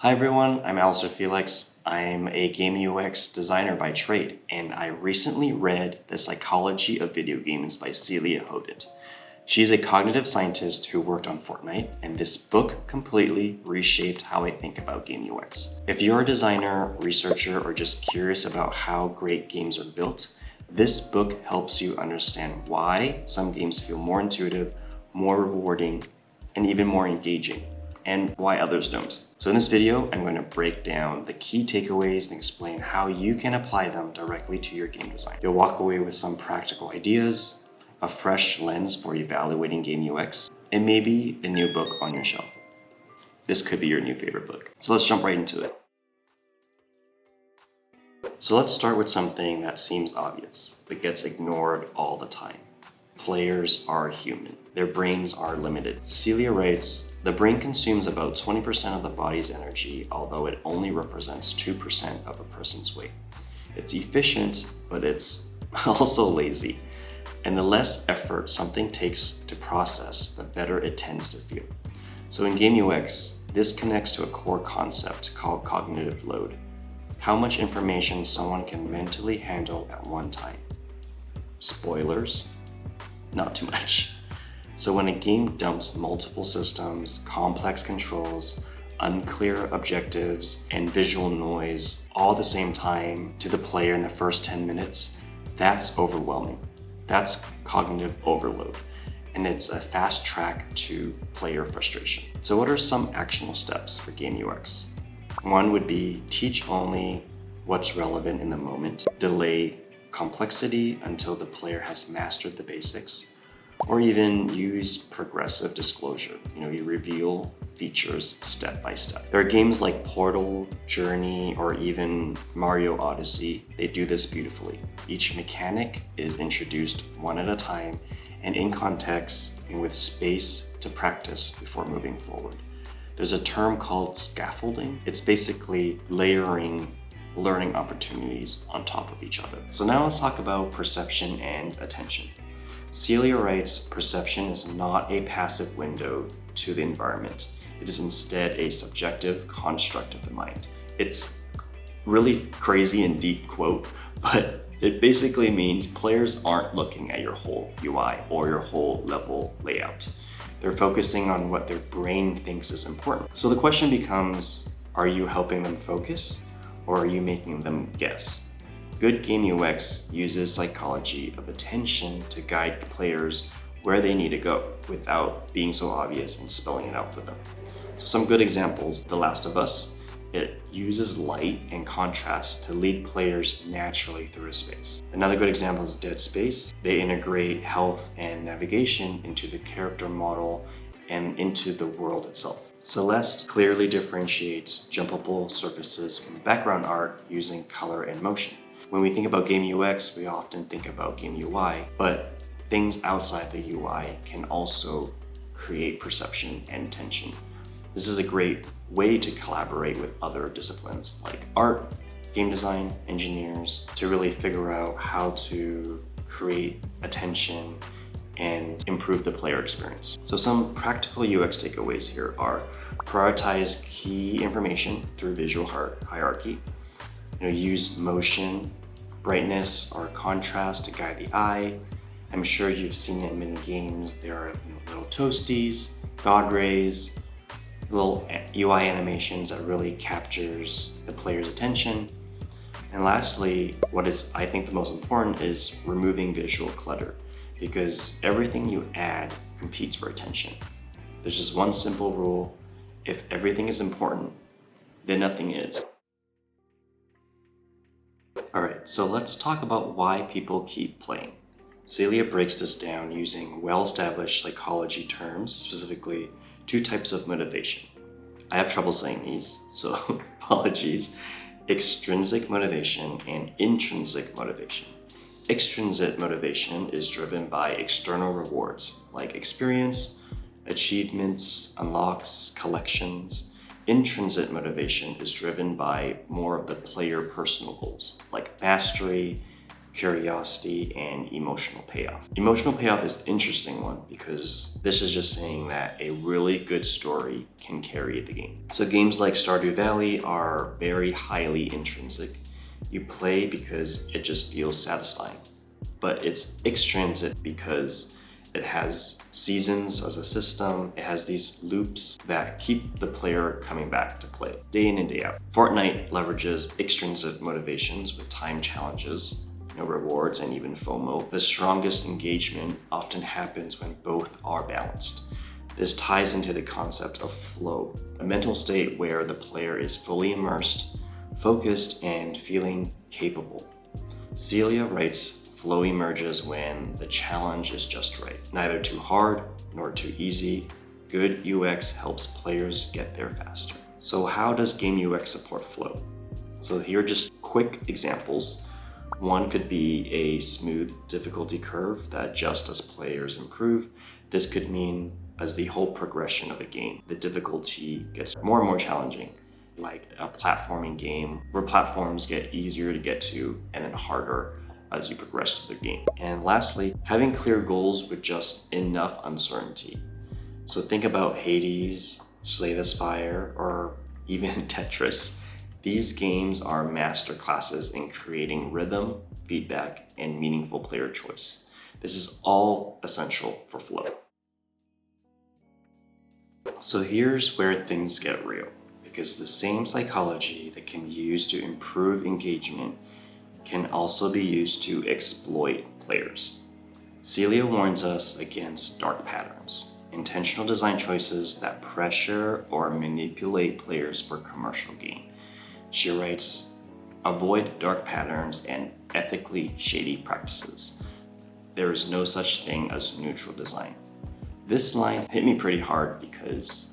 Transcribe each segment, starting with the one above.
Hi everyone, I'm Alistair Felix. I'm a game UX designer by trade, and I recently read The Psychology of Video Games by Celia Hodent. She's a cognitive scientist who worked on Fortnite, and this book completely reshaped how I think about game UX. If you're a designer, researcher, or just curious about how great games are built, this book helps you understand why some games feel more intuitive, more rewarding, and even more engaging, and why others don't. So in this video, I'm going to break down the key takeaways and explain how you can apply them directly to your game design. You'll walk away with some practical ideas, a fresh lens for evaluating game UX, and maybe a new book on your shelf. This could be your new favorite book. So let's jump right into it. So let's start with something that seems obvious, but gets ignored all the time. Players are human. Their brains are limited. Celia writes, the brain consumes about 20% of the body's energy, although it only represents 2% of a person's weight. It's efficient, but it's also lazy. And the less effort something takes to process, the better it tends to feel. So in game UX, this connects to a core concept called cognitive load. How much information someone can mentally handle at one time. Spoilers, not too much. So when a game dumps multiple systems, complex controls, unclear objectives, and visual noise all at the same time to the player in the first 10 minutes, that's overwhelming. That's cognitive overload, and it's a fast track to player frustration. So what are some actionable steps for game UX? One would be teach only what's relevant in the moment, delay complexity until the player has mastered the basics, or even use progressive disclosure. You reveal features step by step. There are games like Portal, Journey, or even Mario Odyssey. They do this beautifully. Each mechanic is introduced one at a time and in context and with space to practice before moving forward. There's a term called scaffolding. It's basically layering learning opportunities on top of each other. So now let's talk about perception and attention. Celia writes, perception is not a passive window to the environment. It is instead a subjective construct of the mind. It's really crazy and deep quote, but it basically means players aren't looking at your whole UI or your whole level layout. They're focusing on what their brain thinks is important. So the question becomes, are you helping them focus or are you making them guess? Good game UX uses psychology of attention to guide players where they need to go without being so obvious and spelling it out for them. So some good examples, The Last of Us, it uses light and contrast to lead players naturally through a space. Another good example is Dead Space. They integrate health and navigation into the character model and into the world itself. Celeste clearly differentiates jumpable surfaces from background art using color and motion. When we think about game UX, we often think about game UI, but things outside the UI can also create perception and tension. This is a great way to collaborate with other disciplines like art, game design, engineers, to really figure out how to create attention and improve the player experience. So some practical UX takeaways here are prioritize key information through visual hierarchy. Use motion, brightness, or contrast to guide the eye. I'm sure you've seen it in many games. There are little toasties, god rays, little UI animations that really captures the player's attention. And lastly, what is I think the most important is removing visual clutter, because everything you add competes for attention. There's just one simple rule: if everything is important, then nothing is. Alright, so let's talk about why people keep playing. Celia breaks this down using well-established psychology terms, specifically 2 types of motivation. I have trouble saying these, so apologies. Extrinsic motivation and intrinsic motivation. Extrinsic motivation is driven by external rewards like experience, achievements, unlocks, collections. Intrinsic motivation is driven by more of the player personal goals like mastery, curiosity, and emotional payoff. Emotional payoff is an interesting one because this is just saying that a really good story can carry the game. So games like Stardew Valley are very highly intrinsic. You play because it just feels satisfying, but it's extrinsic because it has seasons as a system. It has these loops that keep the player coming back to play day in and day out. Fortnite leverages extrinsic motivations with time challenges, rewards, and even FOMO. The strongest engagement often happens when both are balanced. This ties into the concept of flow, a mental state where the player is fully immersed, focused, and feeling capable. Celia writes, flow emerges when the challenge is just right. Neither too hard nor too easy. Good UX helps players get there faster. So how does game UX support flow? So here are just quick examples. One could be a smooth difficulty curve that adjusts as players improve. This could mean as the whole progression of a game, the difficulty gets more and more challenging, like a platforming game where platforms get easier to get to and then harder as you progress through the game. And lastly, having clear goals with just enough uncertainty. So think about Hades, Slay the Spire, or even Tetris. These games are master classes in creating rhythm, feedback, and meaningful player choice. This is all essential for flow. So here's where things get real, because the same psychology that can be used to improve engagement can also be used to exploit players. Celia warns us against dark patterns, intentional design choices that pressure or manipulate players for commercial gain. She writes, avoid dark patterns and ethically shady practices. There is no such thing as neutral design. This line hit me pretty hard because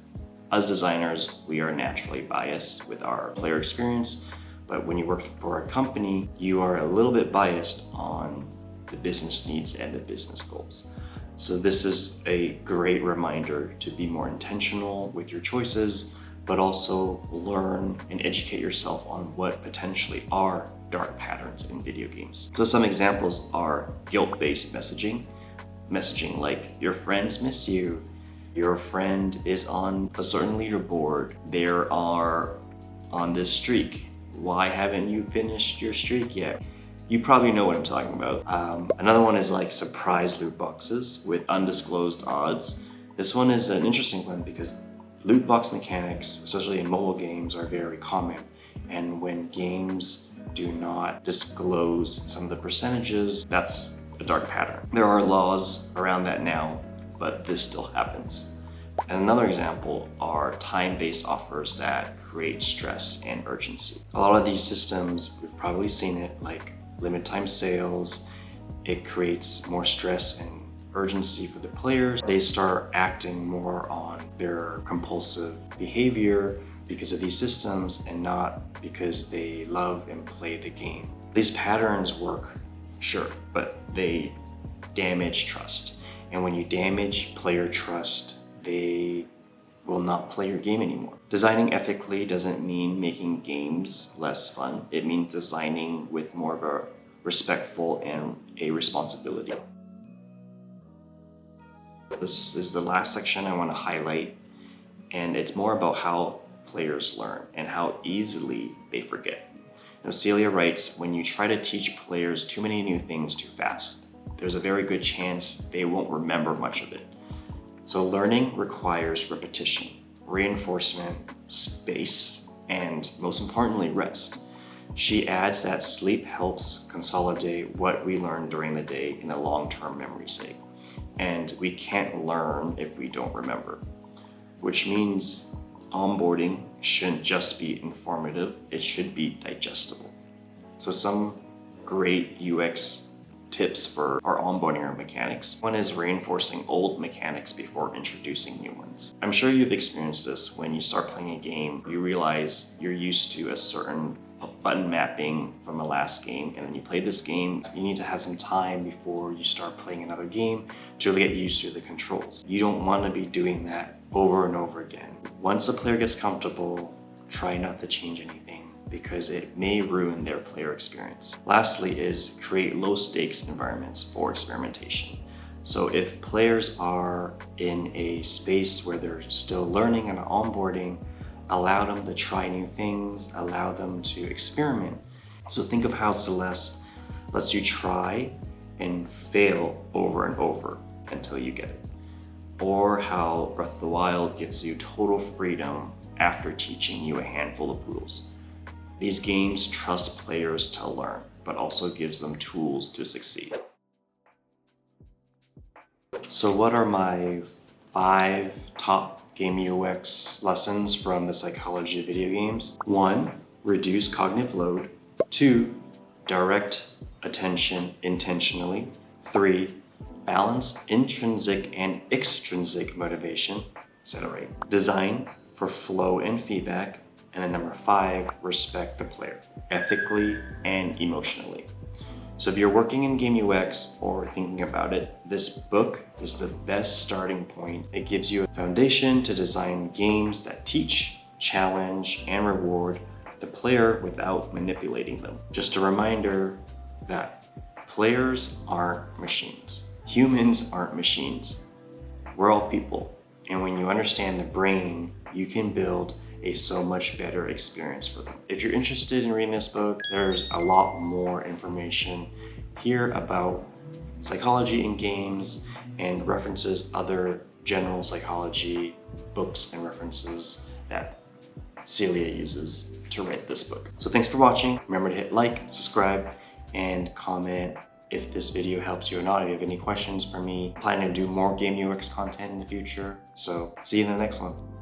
as designers, we are naturally biased with our player experience, but when you work for a company, you are a little bit biased on the business needs and the business goals. So this is a great reminder to be more intentional with your choices, but also learn and educate yourself on what potentially are dark patterns in video games. So some examples are guilt-based messaging. Messaging like, your friends miss you, your friend is on a certain leaderboard, they are on this streak, why haven't you finished your streak yet? You probably know what I'm talking about. Another one is like surprise loot boxes with undisclosed odds. This one is an interesting one because loot box mechanics, especially in mobile games, are very common. And when games do not disclose some of the percentages, that's a dark pattern. There are laws around that now, but this still happens. And another example are time-based offers that create stress and urgency. A lot of these systems, we've probably seen it, like limit time sales. It creates more stress and urgency for the players. They start acting more on their compulsive behavior because of these systems and not because they love and play the game. These patterns work, sure, but they damage trust. And when you damage player trust, they will not play your game anymore. Designing ethically doesn't mean making games less fun. It means designing with more of a respectful and a responsibility. This is the last section I want to highlight, and it's more about how players learn and how easily they forget. Celia writes, when you try to teach players too many new things too fast, there's a very good chance they won't remember much of it. So learning requires repetition, reinforcement, space, and most importantly, rest. She adds that sleep helps consolidate what we learn during the day in a long-term memory sake. And we can't learn if we don't remember, which means onboarding shouldn't just be informative, it should be digestible. So some great UX tips for our onboarding mechanics. One is reinforcing old mechanics before introducing new ones. I'm sure you've experienced this when you start playing a game, you realize you're used to a certain button mapping from the last game, and then you play this game, you need to have some time before you start playing another game to really get used to the controls. You don't want to be doing that over and over again. Once a player gets comfortable, try not to change anything. because it may ruin their player experience. Lastly is create low stakes environments for experimentation. So if players are in a space where they're still learning and onboarding, allow them to try new things, allow them to experiment. So think of how Celeste lets you try and fail over and over until you get it. Or how Breath of the Wild gives you total freedom after teaching you a handful of rules. These games trust players to learn, but also gives them tools to succeed. So what are my 5 top game UX lessons from the psychology of video games? 1, reduce cognitive load. 2, direct attention intentionally. 3, balance intrinsic and extrinsic motivation. Is that right? Design for flow and feedback. And then number 5, respect the player, ethically and emotionally. So if you're working in game UX or thinking about it, this book is the best starting point. It gives you a foundation to design games that teach, challenge, and reward the player without manipulating them. Just a reminder that players aren't machines. Humans aren't machines. We're all people. And when you understand the brain, you can build a so much better experience for them. If you're interested in reading this book, there's a lot more information here about psychology in games and references other general psychology books and references that Celia uses to write this book. So thanks for watching. Remember to hit like, subscribe, and comment if this video helps you or not. If you have any questions for me, I plan to do more game UX content in the future. So see you in the next one.